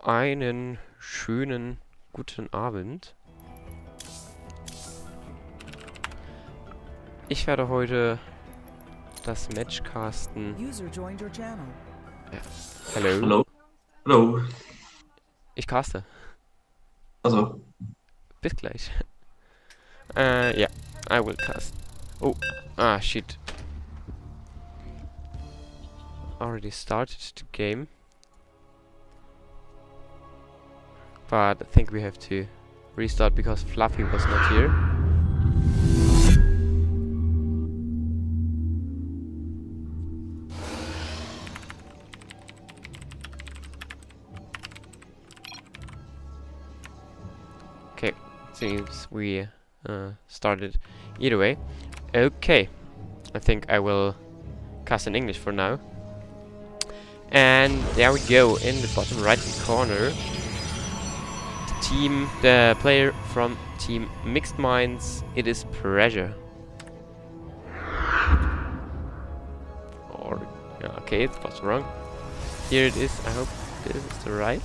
Einen schönen guten Abend. Ich werde heute das Match casten. Ja. Hello. Hallo. Hallo. Ich caste. Also, Bis gleich. Yeah, I will cast. Oh, shit. Already started the game. But I think we have to restart because Fluffy was not here. Okay, seems we started either way. Okay, I think I will cast in English for now. And there we go, in the bottom right corner. The player from team Mixed Minds, it is Pressure. Or, okay, it was wrong. Here it is, I hope this is the right.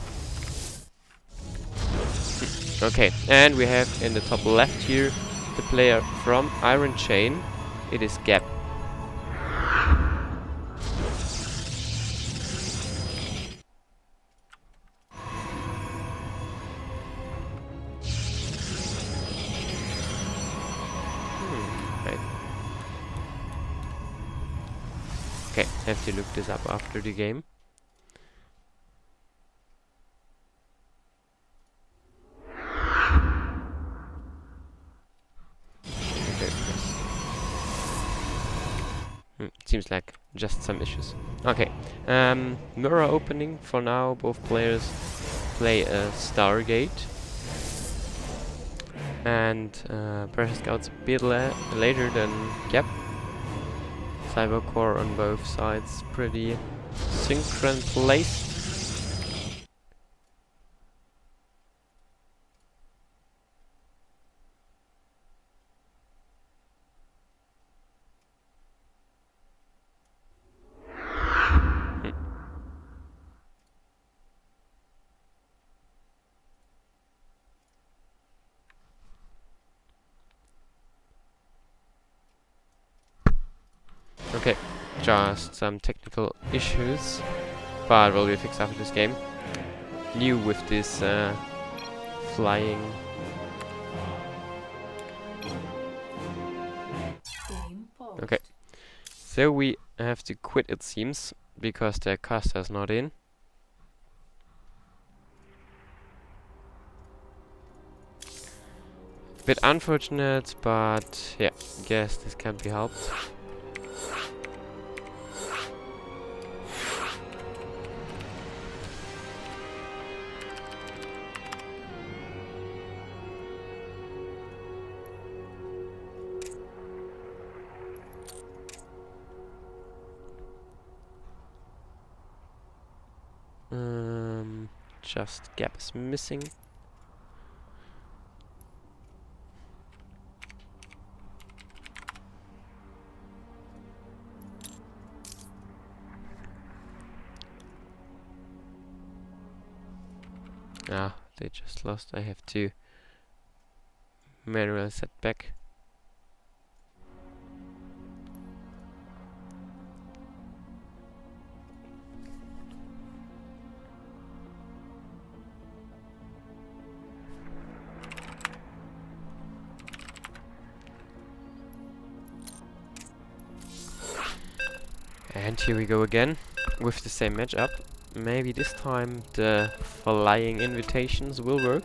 Okay, and we have in the top left here the player from Iron Chain, it is Gap. Okay, have to look this up after the game. Seems like just some issues. Okay, mirror opening for now. Both players play a Stargate. And Pressure Scout's a bit later than Gap. Cyber Core on both sides, pretty synchron placed. Okay, just some technical issues, but will be fixed after this game. New with this flying. Okay, so we have to quit, it seems, because the caster's not in. Bit unfortunate, but yeah, guess this can be helped. Just Gap is missing. Ah, they just lost. I have to manually set back. And here we go again with the same matchup. Maybe this time the flying invitations will work.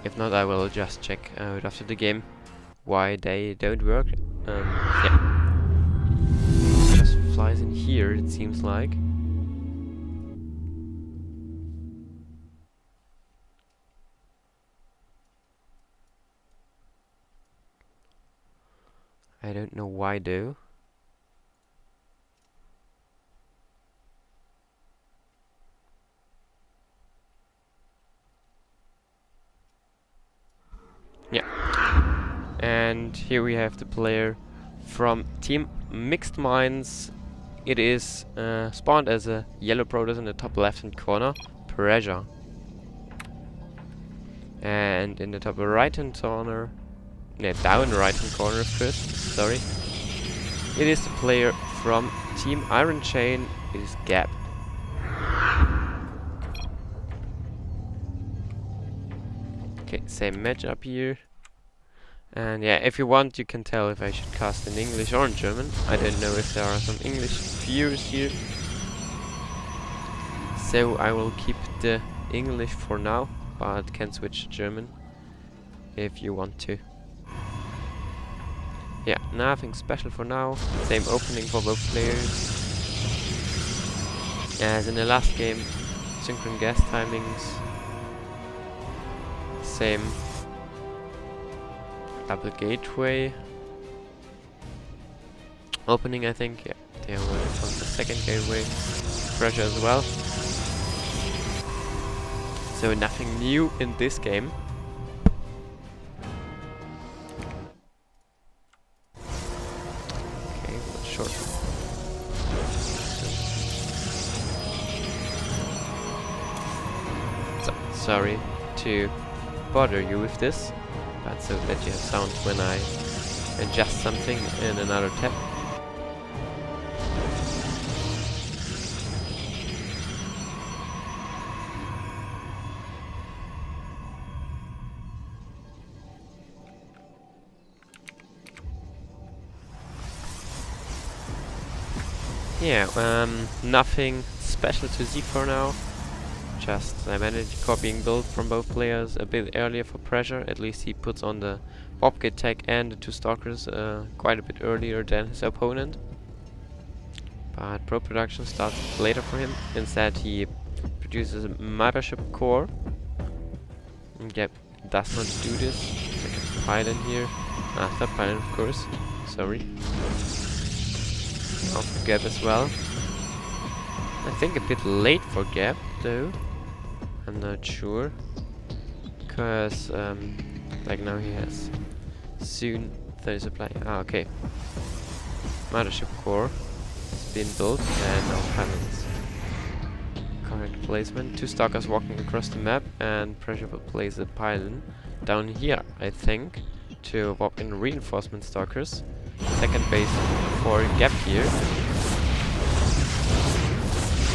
If not, I will just check out after the game why they don't work. Yeah. Just flies in here, it seems like. I don't know why though. Yeah. And here we have the player from Team Mixed Minds. it is spawned as a yellow product in the top left hand corner, pressure. And in the top right hand corner, down right hand corner first, sorry, it is the player from Team Iron Chain, it is Gap. Okay, same matchup here. And yeah, if you want, you can tell if I should cast in English or in German. I don't know if there are some English viewers here. So I will keep the English for now, but can switch to German if you want to. Yeah, nothing special for now. Same opening for both players. As in the last game, synchron gas timings. Same double gateway opening, I think. Yeah, they were on the second gateway. Pressure as well. So nothing new in this game. Okay, not short. So, sorry to bother you with this, but so that you have sound when I adjust something in another tab. Yeah, nothing special to see for now. Just I managed core being built from both players a bit earlier for pressure. At least he puts on the Bobcat tech and the two stalkers quite a bit earlier than his opponent. But pro production starts later for him. Instead he produces a mothership core. And Gap does not do this. Second pylon here. Third pylon of course. Sorry. Now for Gap as well. I think a bit late for Gap though. I'm not sure. Because like now he has soon 30 supply. Okay. Mothership core has been built and now pylons. Correct placement. Two stalkers walking across the map and pressure will place a pylon down here, I think, to walk in reinforcement stalkers. Second base for Gap here.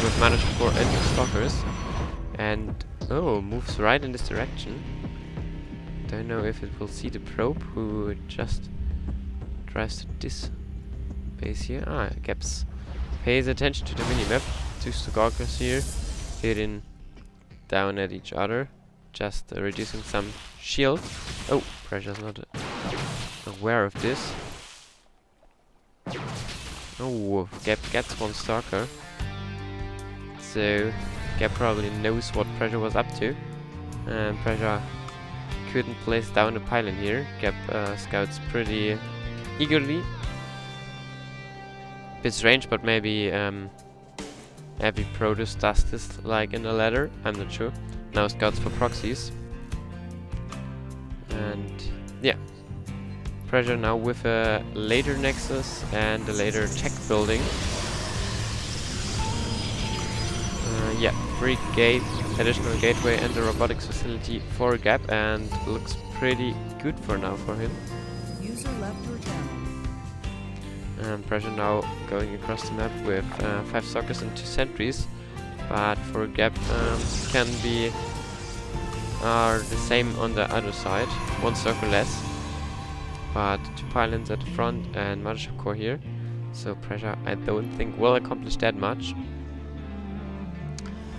With Mothership core and two stalkers. And oh, moves right in this direction. Don't know if it will see the probe who just drives to this base here. Gaps pays attention to the minimap. Two stalkers here, hitting down at each other, just reducing some shield. Oh, pressure's not aware of this. Oh, Gap gets one stalker. So Gap probably knows what pressure was up to. And pressure couldn't place down a pylon here. Gap scouts pretty eagerly. Bit strange, but maybe every Protoss does this like in a ladder. I'm not sure. Now scouts for proxies. And yeah. Pressure now with a later Nexus and a later tech building. Yeah, free gate, additional gateway and the robotics facility for Gap, and looks pretty good for now for him. User left your channel. And pressure now going across the map with 5 stalkers and 2 sentries, but for Gap can be the same on the other side, 1 circle less, but 2 pylons at the front and Mothership core here, so pressure I don't think will accomplish that much.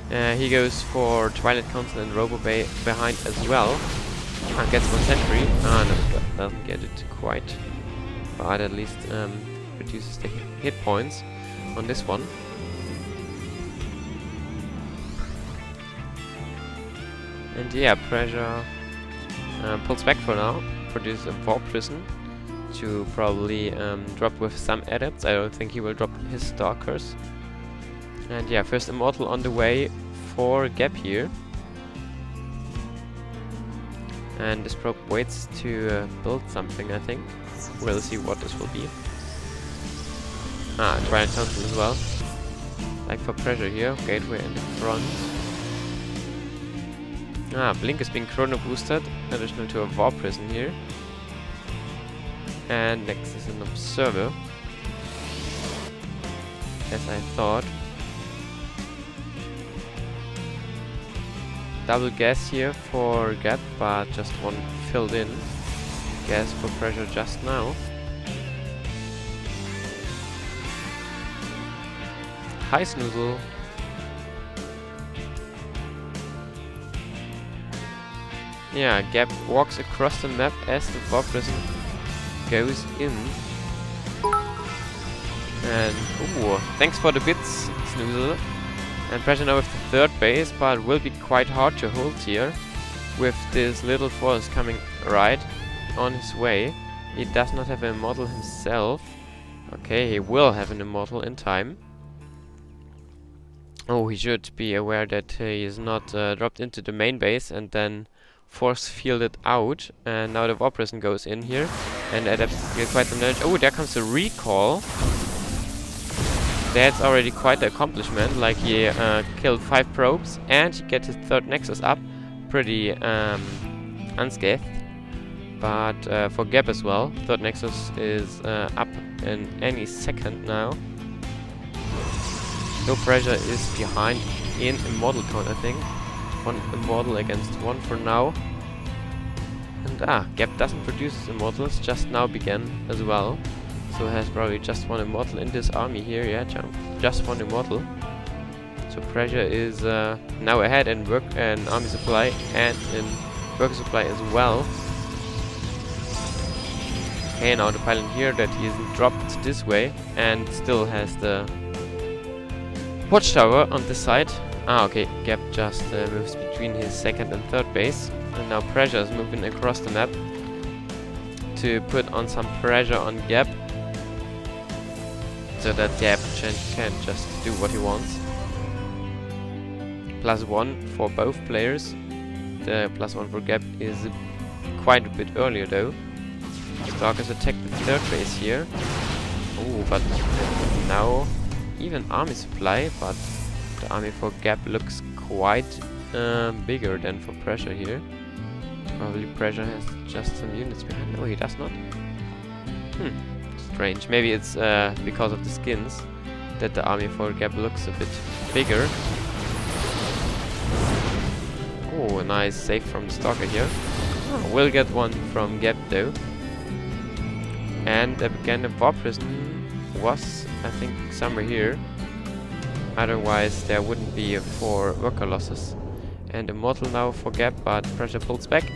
He goes for Twilight Council and Robo Bay behind as well. Gets 1 sentry. No, doesn't get it quite. But at least reduces the hit points on this one. And yeah, pressure pulls back for now. Produces a Warp Prison to probably drop with some adepts. I don't think he will drop his stalkers. And yeah, first Immortal on the way for Gap here. And this probe waits to build something, I think. We'll see what this will be. Trident Council as well. Like for pressure here, gateway in the front. Blink is being chrono boosted, additional to a War Prison here. And next is an Observer. As I thought. Double gas here for gap, but just one filled in. Gas for pressure just now. Hi Snoozle. Yeah, Gap walks across the map as the War Prison goes in. And ooh, thanks for the bits, Snoozle. And pressure now with the third base, but will be quite hard to hold here with this little force coming right on his way. He does not have an immortal himself. Okay, he will have an immortal in time. Oh, he should be aware that he is not dropped into the main base and then force fielded out. And now the War Prison goes in here and adapts to quite some damage. Oh, there comes a recall. That's already quite an accomplishment. Like he killed 5 probes and he gets his third Nexus up. Pretty unscathed. But for Gap as well, third Nexus is up in any second now. No pressure is behind in immortal count, I think. 1 immortal against 1 for now. And Gap doesn't produce immortals, just now began as well. So has probably just 1 immortal in this army here, yeah, just 1 immortal. So pressure is now ahead in work and army supply and in worker supply as well. Okay, now the pylon here that he isn't dropped this way and still has the watchtower on this side. Okay, Gap just moves between his second and third base. And now pressure is moving across the map to put on some pressure on Gap. So that Gap can just do what he wants. +1 for both players. The +1 for Gap is quite a bit earlier though. Stalkers attacked the third base here. Oh, but now even army supply, but the army for Gap looks quite bigger than for pressure here. Probably pressure has just some units behind. No, he does not. Strange. Maybe it's because of the skins that the army for Gap looks a bit bigger. Oh, a nice save from the Stalker here. Oh, we'll get one from Gap though. And again, the War Prison was, I think, somewhere here. Otherwise, there wouldn't be 4 worker losses. And immortal now for Gap, but pressure pulls back.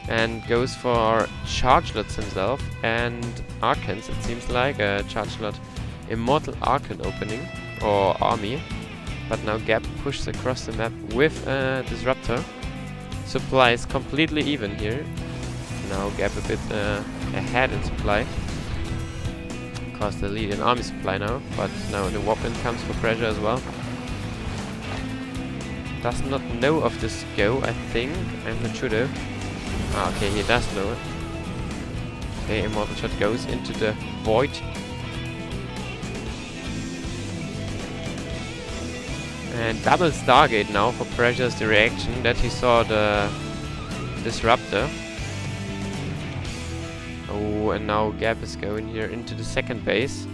And goes for Chargelots himself and Archons, it seems like. A Chargelot immortal Archon opening, or army. But now Gap pushes across the map with a Disruptor. Supply is completely even here. Now Gap a bit ahead in supply. Because the lead in army supply now. But now the weapon comes for pressure as well. Does not know of this go, I think. I'm not sure though. Okay, he does know it. Okay, Immortal Shot goes into the void. And double Stargate now for pressure's the reaction that he saw the Disruptor. Oh, and now Gap is going here into the second base.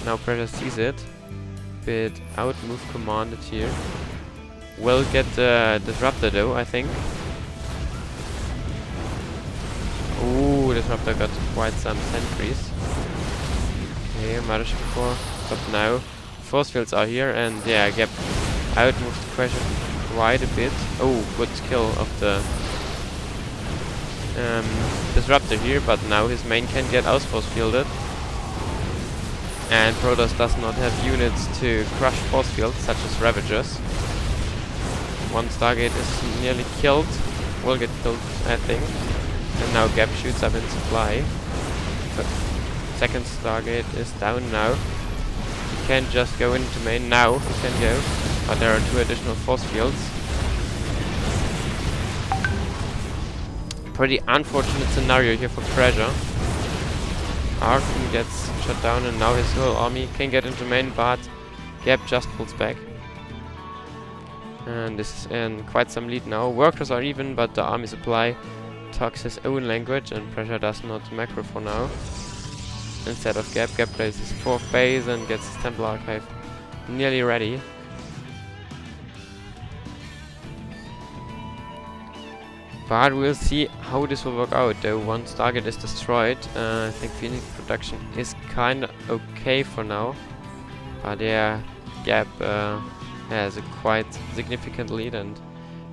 Now pressure sees it. Bit out move commanded here. Will get the Disruptor though, I think. Ooh, Disruptor got quite some sentries. Okay, Mothership Core. But now force fields are here and yeah, Gap outmoved the pressure quite a bit. Oh, good kill of the Disruptor here, but now his main can get outforce fielded. And Protoss does not have units to crush force fields, such as Ravagers. One Stargate is nearly killed. Will get killed, I think. And now Gap shoots up in supply. But second Stargate is down now. He can just go into main now. He can go. But there are 2 additional force fields. Pretty unfortunate scenario here for pressure. Arkin gets shot down, and now his whole army can get into main, but Gap just pulls back. And this is in quite some lead now. Workers are even, but the army supply talks his own language, and Pressure does not macro for now. Instead of Gap, Gap plays his 4th base and gets his Temple Archive nearly ready. But we'll see how this will work out, though. Once target is destroyed, I think pheeniX production is kinda okay for now. But yeah, Gap has a quite significant lead, and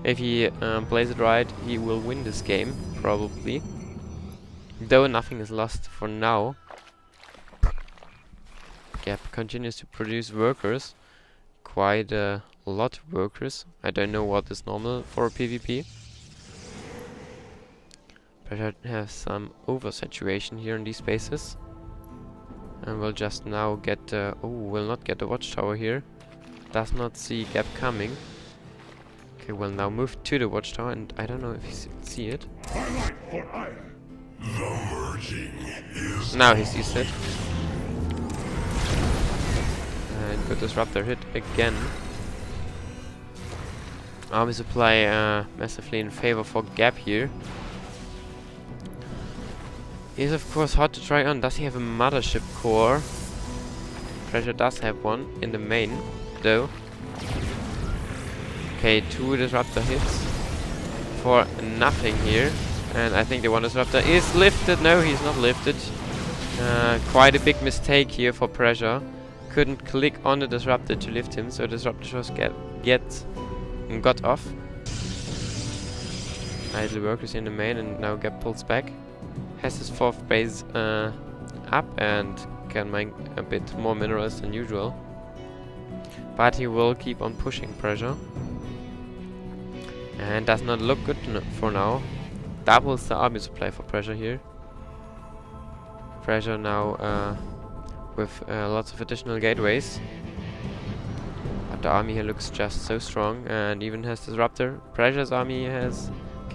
if he plays it right, he will win this game, probably. Though nothing is lost for now. Gap continues to produce workers. Quite a lot of workers. I don't know what is normal for a PvP. Pressure has some oversaturation here in these spaces. And we'll just now get oh, we'll not get the watchtower here. Does not see Gap coming. Okay, we'll now move to the watchtower, and I don't know if he see it. Now he sees it. And good disruptor hit again. Army supply massively in favor for Gap here. Is of course hard to try on. Does he have a mothership core? Pressure does have one in the main, though. Okay, 2 disruptor hits for nothing here. And I think the 1 disruptor is lifted. No, he's not lifted. Quite a big mistake here for Pressure. Couldn't click on the disruptor to lift him, so disruptor just got off. Idle workers in the main, and now Gap pulls back. Has his 4th base up and can mine a bit more minerals than usual. But he will keep on pushing Pressure. And does not look good for now. Doubles the army supply for Pressure here. Pressure now with lots of additional gateways. But the army here looks just so strong, and even has Disruptor. Pressure's army has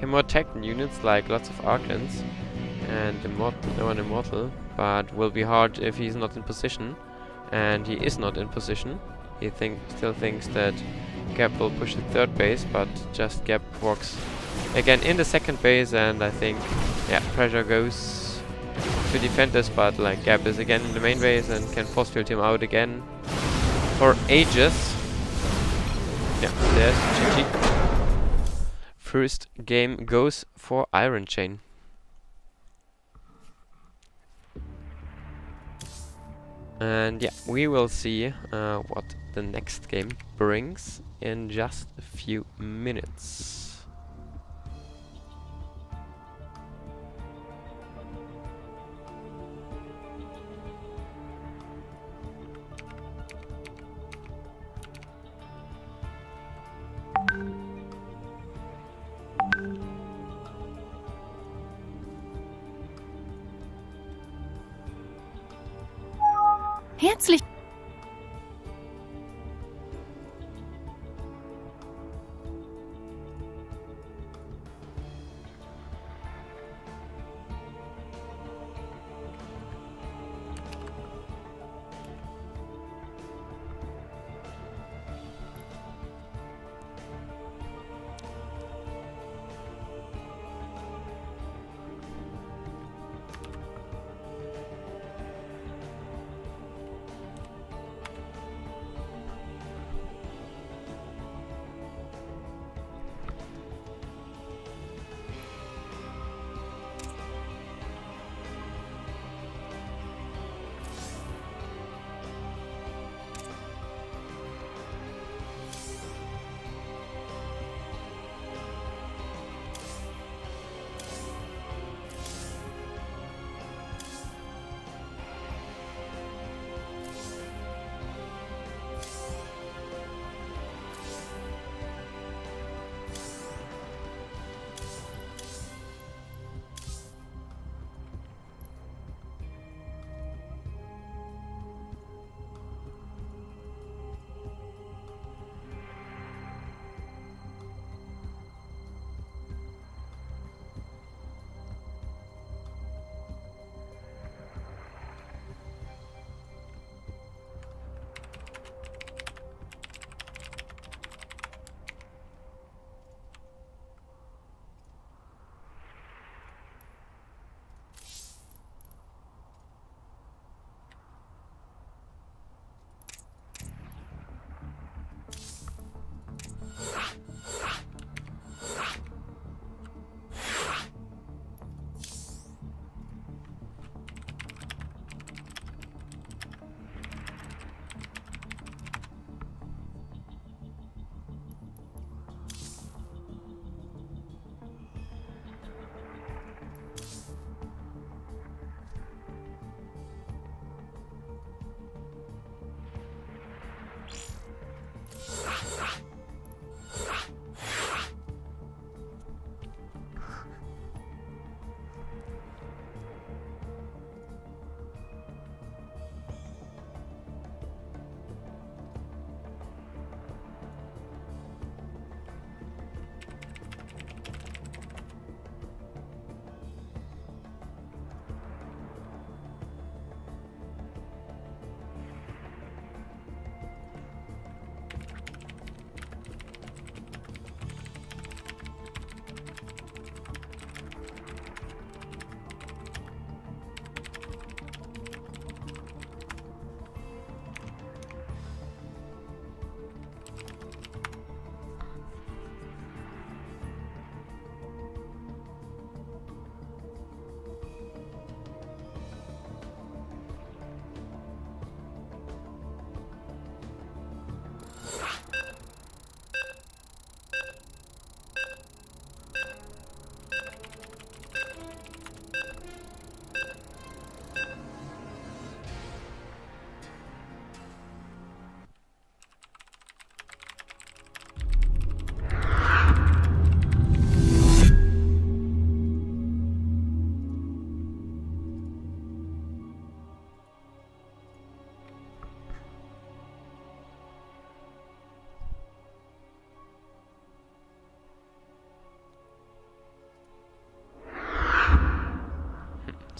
more tech units, like lots of Arcans and Immortal, but will be hard if he's not in position. And he is not in position. He still thinks that Gap will push the 3rd base, but just Gap walks again in the 2nd base, and I think, yeah, Pressure goes to defend this, but like Gap is again in the main base and can force field him out again for ages. Yeah, there's GG. First game goes for Iron Chain. And yeah, we will see what the next game brings in just a few minutes. Herzlich.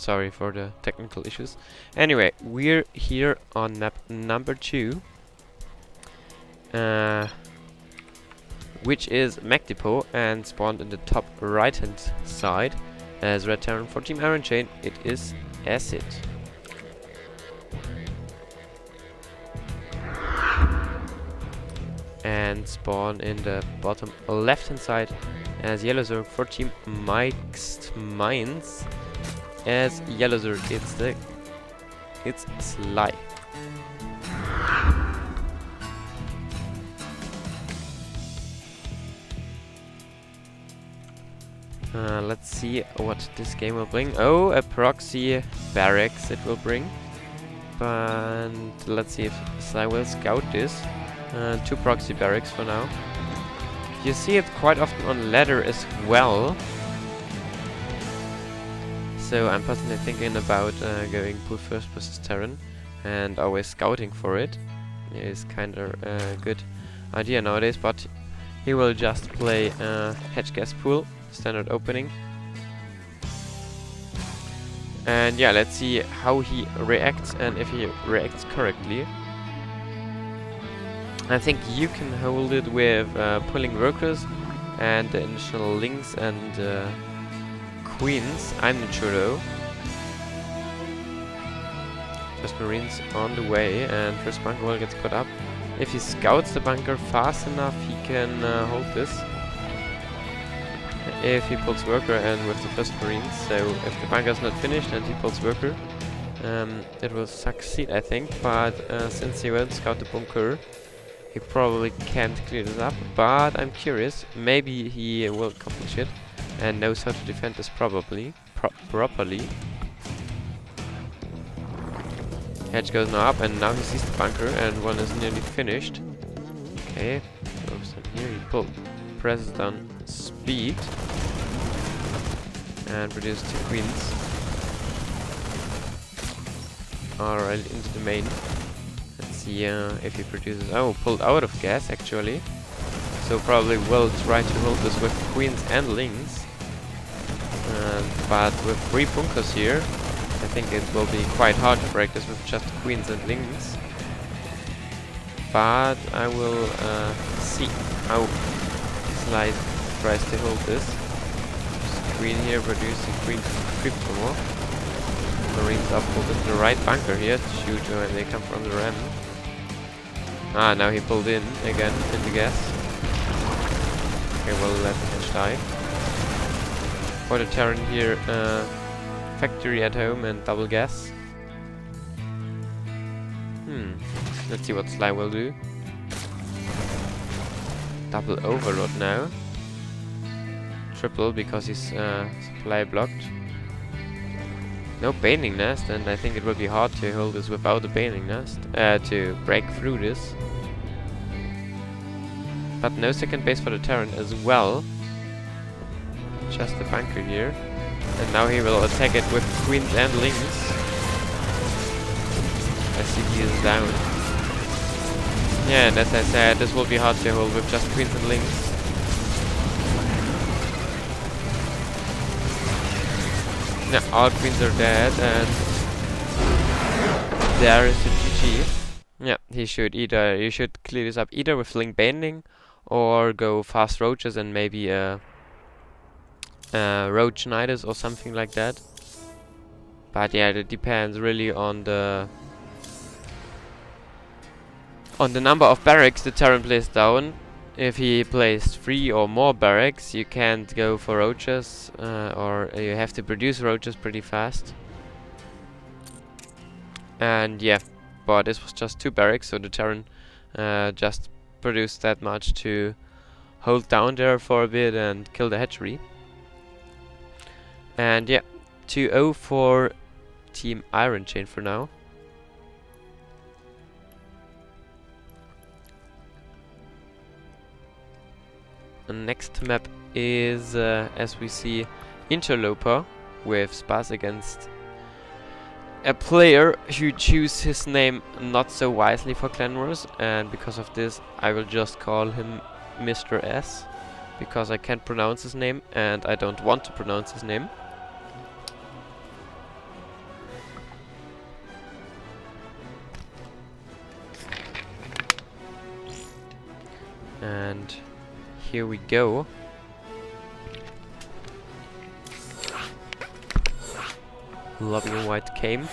Sorry for the technical issues. Anyway, we're here on map number 2, which is Mech Depot, and spawned in the top right hand side as Red Terran. For Team Iron Chain, it is Acid. And spawn in the bottom left hand side as Yellow Zerg. For Team MiXed Mines as Yellow Zerg, it's Sly. Let's see what this game will bring. Oh, a proxy barracks it will bring. But let's see if Sly will scout this. 2 proxy barracks for now. You see it quite often on ladder as well. So I'm personally thinking about going pool first versus Terran and always scouting for it. It is kind of a good idea nowadays, but he will just play hedge gas pool, standard opening. And yeah, let's see how he reacts and if he reacts correctly. I think you can hold it with pulling workers and the initial links and queens. I'm not sure though. First Marines on the way, and first bunker will get put up. If he scouts the bunker fast enough, he can hold this. If he pulls worker and with the first Marines, so if the bunker is not finished and he pulls worker, it will succeed, I think. But since he won't scout the bunker, he probably can't clear this up. But I'm curious, maybe he will accomplish it and knows how to defend this properly. Hedge goes now up, and now he sees the bunker, and one is nearly finished. Okay, goes in here, he presses down speed and produces 2 queens. Alright, into the main. Let's see if he produces... Oh, pulled out of gas actually. So probably will try to hold this with queens and lings. But with 3 bunkers here, I think it will be quite hard to break this with just queens and lings. But I will see how Sly tries to hold this. Queen here producing queen to more. Marines are pulled into the right bunker here to shoot when they come from the ram. Ah, now he pulled in again in the gas. Okay, well, let the hedge die. For the Terran here, factory at home and double gas. Let's see what Sly will do. Double overload now. Triple because his supply blocked. No baning nest, and I think it will be hard to hold this without a baning nest to break through this. But no second base for the Terran as well. Just a bunker here. And now he will attack it with queens and lings. SCD is down. Yeah, and as I said, this will be hard to hold with just queens and lings. Yeah, all queens are dead, and there is a GG. Yeah, you should clear this up either with link banding or go fast roaches and maybe roach niders or something like that. But yeah, it depends really on the number of barracks the Terran plays down. If he plays 3 or more barracks, you can't go for roaches, or you have to produce roaches pretty fast. And yeah, but this was just 2 barracks, so the Terran just produced that much to hold down there for a bit and kill the hatchery. And yeah, 2-0 for Team Iron Chain for now. The next map is, as we see, Interloper with Spas against a player who chooses his name not so wisely for Clan Wars, and because of this I will just call him Mr. S, because I can't pronounce his name and I don't want to pronounce his name. And here we go. Loving white came.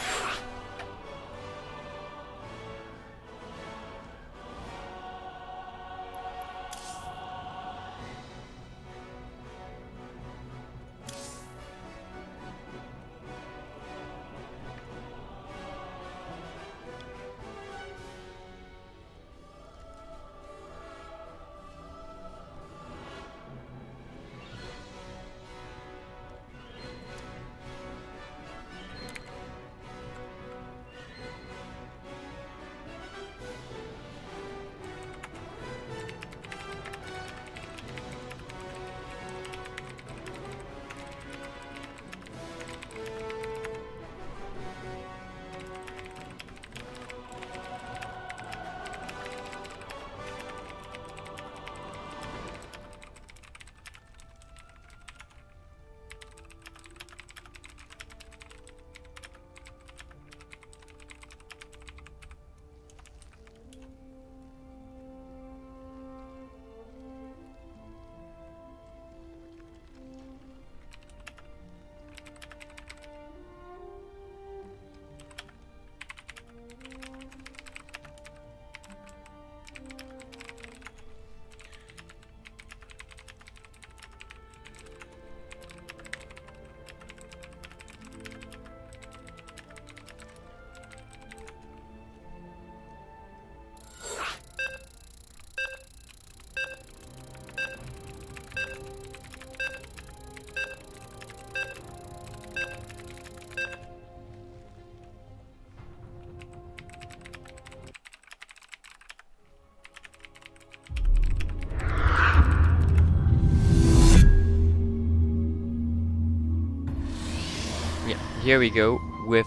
Here we go with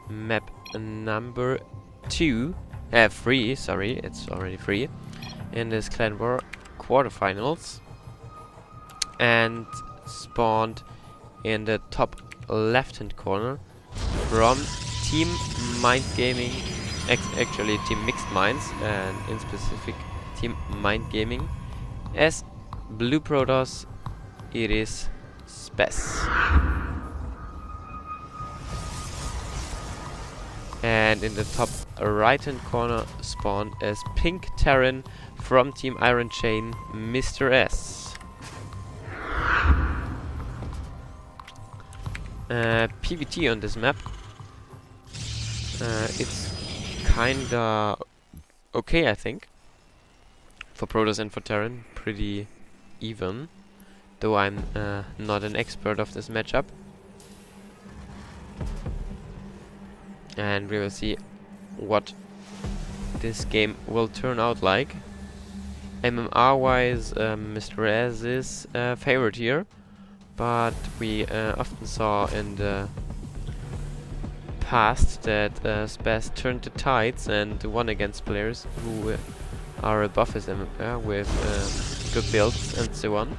map number 3, sorry, it's already 3, in this Clan War quarterfinals, and spawned in the top left hand corner from Team Mind Gaming, actually Team Mixed Minds, and in specific Team Mind Gaming. As Blue Protoss, it is Spes. And in the top right hand corner spawned as Pink Terran from Team Iron Chain, Mr. S. PvT on this map. It's kinda okay, I think. For Protoss and for Terran, pretty even. Though I'm not an expert of this matchup. And we will see what this game will turn out like. MMR wise, Mr. S is favored here, but we often saw in the past that Spes turned the tides and won against players who are above his MMR with good builds and so on.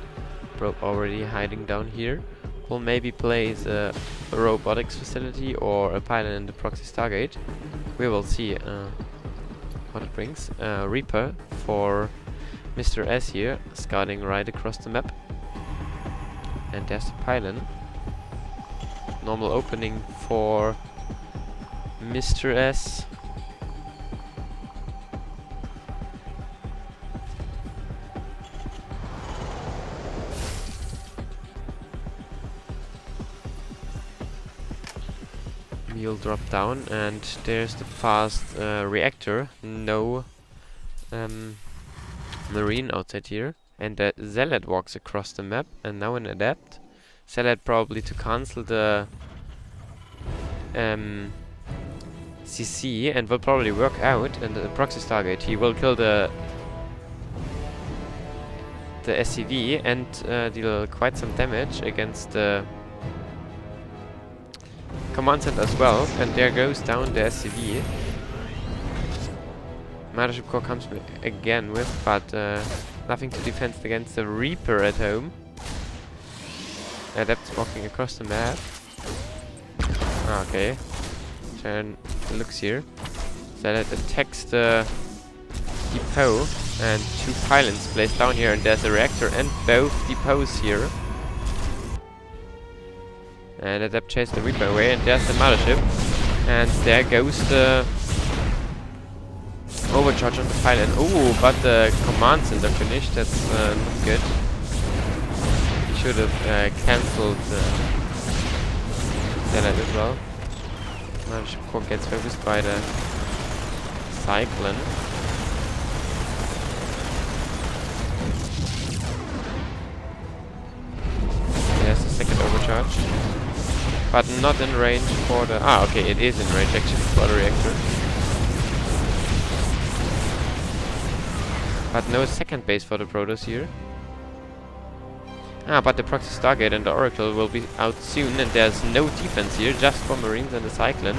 Probe already hiding down here. Will maybe place a robotics facility or a pylon in the proxy Stargate. We will see what it brings. Reaper for Mr. S here, scouting right across the map. And there's the pylon. Normal opening for Mr. S. Mule drop down, and there's the fast reactor. No marine outside here, and the Zealot walks across the map, and now an adept. Zealot probably to cancel the CC, and will probably work out. And the proxy Stargate, he will kill the SCV and deal quite some damage against the command center as well, and there goes down the SCV. Mothership Core comes again with, but nothing to defend against the Reaper at home. Adepts walking across the map. Okay. Turn looks here. Zealot attacks the depot And 2 pylons placed down here, and there's a reactor and both depots here. And Adept chased the Reaper away, and there's the mothership. And there goes the overcharge on the pylon. Oh, but the command center finished. That's not good. He should have cancelled that as well. Mothership core gets focused by the cyclone. There's the second overcharge. But not in range for the... Ah, okay, it is in range actually for the reactor. But no second base for the Protoss here. Ah, but the Proxy Stargate and the Oracle will be out soon, and there's no defense here, just for Marines and the Cyclone.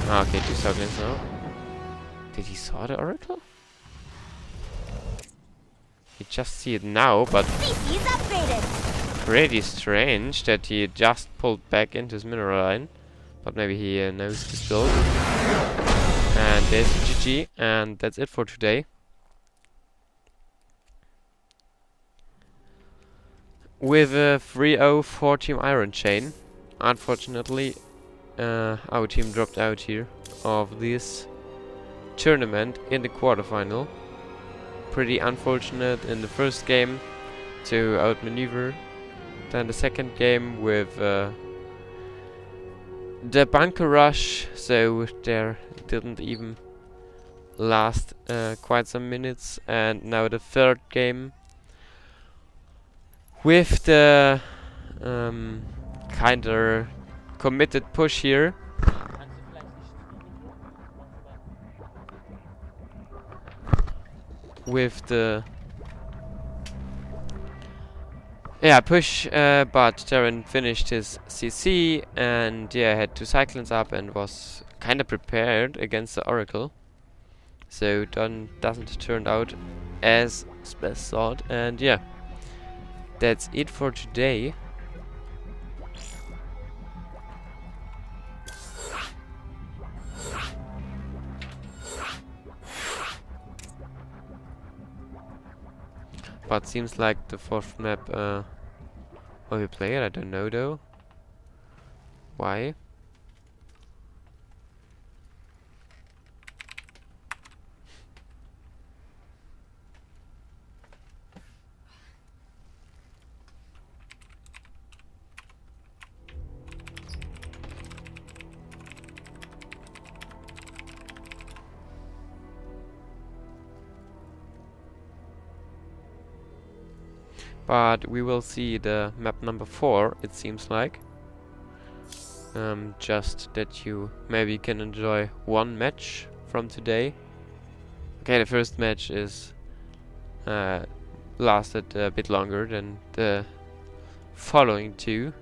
Ah, okay, 2 Cyclones now. Did he saw the Oracle? You just see it now, but... CC's upgraded. Pretty strange that he just pulled back into his mineral line. But maybe he knows this build. And there's GG, and that's it for today. With a 3-0 for Team Iron Chain. Unfortunately, our team dropped out here of this tournament in the quarterfinal. Pretty unfortunate in the first game to outmaneuver. Then the second game with the bunker rush, so there didn't even last quite some minutes. And now the third game with the kinda committed push here. With the push, but Terran finished his CC and had 2 Cyclones up and was kinda prepared against the Oracle. So doesn't turn out as best thought, and that's it for today. But seems like the 4th map will we play it? I don't know though. Why? But we will see the map number 4, it seems like. Just that you maybe can enjoy one match from today. Okay, the first match is lasted a bit longer than the following 2.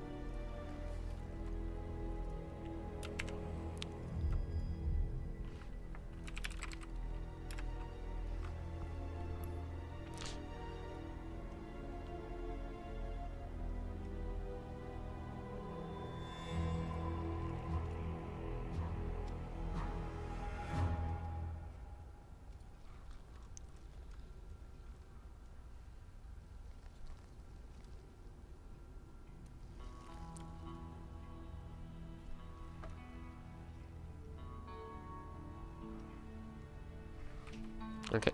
Okay.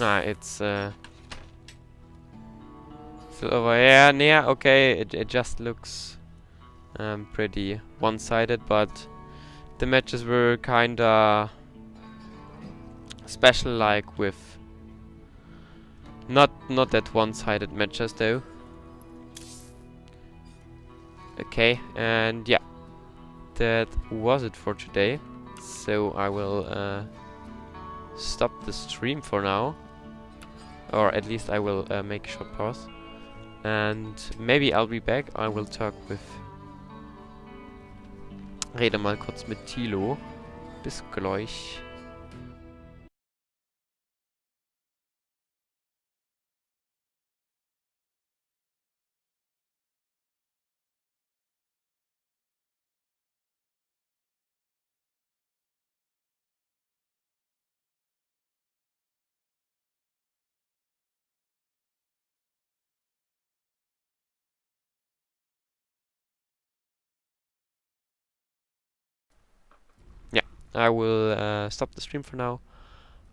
Ah, it's still over here. Yeah, okay. It just looks pretty one-sided, but the matches were kinda special, like with not that one-sided matches though. Okay, and yeah, that was it for today. So I will stop the stream for now, or at least I will make a short pause, and maybe I'll be back. I will talk with rede mal kurz mit Thilo. Bis gleich. I will stop the stream for now.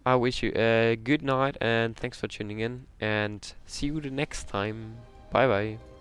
I wish you a good night and thanks for tuning in, and see you the next time. Bye bye.